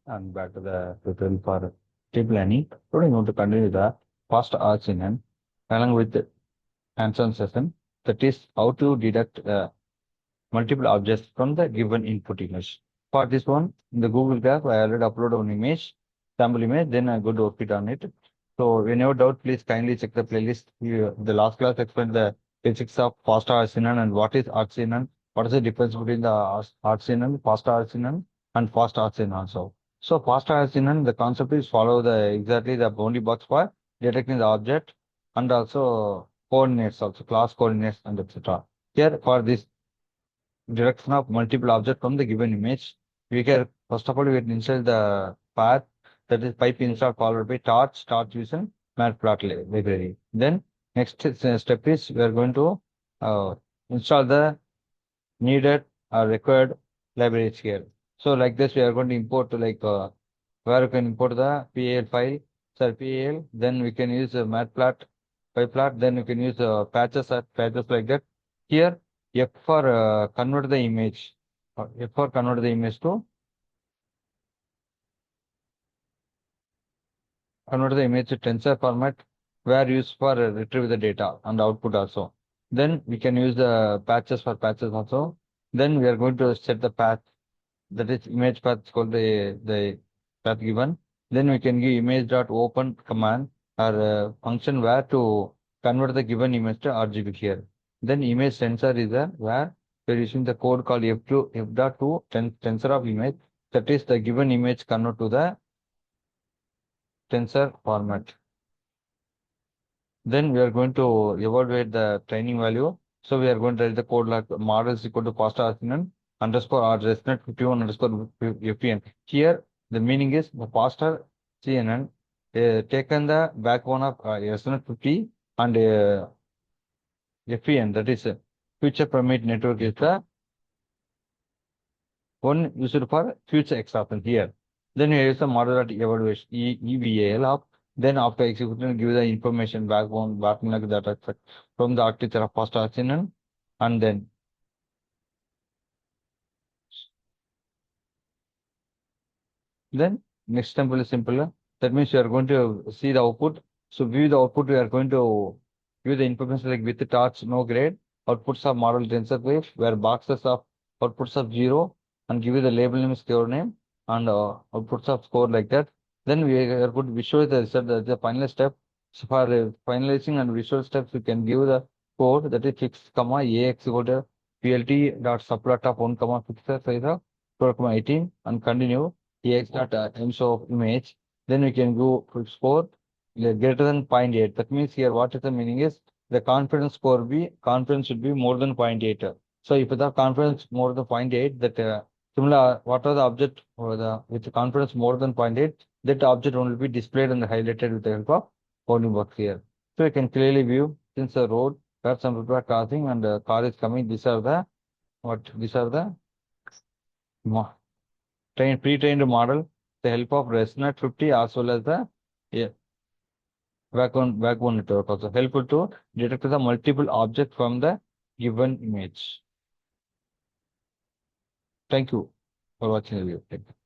And back to the tutorial for deep learning. Today we want to continue the fasterR-CNN along with the hands-on session. That is how to deduct multiple objects from the given input image. For this one, in the Google Graph, I already uploaded one image, sample image, then I go to work it on it. So whenever doubt, please kindly check the playlist. The last class explained the basics of fasterR-CNN and what is R-CNN, what is the difference between the R-CNN, fasterR-CNN, and fasterR-CNN also. So fasterR-CNN, the concept is follow the exactly the boundary box for detecting the object and also coordinates, also class coordinates and etc. Here for this direction of multiple objects from the given image. We can first of all we can insert the path, that is pipe install followed by torch using matplotlib library. Then next step is we are going to uh, install the needed or required libraries here. So like this we are going to import where we can import the PAL file, PAL, then we can use matplot, pyplot, then we can use patches like that. Here F for convert the image, F for convert the image to tensor format, where used for retrieve the data and output also. Then we can use the patches for patches also. Then we are going to set the path, that is image path is called the path given. Then we can give image dot open command or function where to convert the given image to RGB here. Then image sensor is there where we are using the code called f.to tensor of image, that is the given image convert to the tensor format. Then we are going to evaluate the training value. So we are going to write the code like model is equal to fasterR-CNN underscore r resnet 51 underscore FEN. Here the meaning is the fasterR-CNN taken the backbone of SNet 50 and FEN, that is future permit network, is the one used for future extraction here. Then we use the model at evaluation EVAL of, then after execution give the information backbone like that from the architecture of fasterR-CNN. And then next example is simpler. That means you are going to see the output. So view the output, we are going to view the information like with the torch, no grade, outputs of model tensor wave, where boxes of outputs of 0 and give you the label name, score name, and outputs of score like that. Then we are going to visualize the result, the final step. So for finalizing and visual steps, we can give the code, that is fix, comma, AX equal to PLT dot subplot of 1, comma, fixer size of 12,18 and continue AX dot times of image. Then we can go for score greater than 0.8. That means here what is the meaning is the confidence should be more than 0.8. So if the confidence more than 0.8, that similar what are the object or the with the confidence more than 0.8, that object will be displayed and highlighted with the help of bounding box here. So you can clearly view since the road where some people are crossing and the car is coming. These are the mo- pre-trained model, the help of ResNet 50 as well as the yeah, backbone network also helpful to detect the multiple objects from the given image. Thank you for watching the video. Thank you.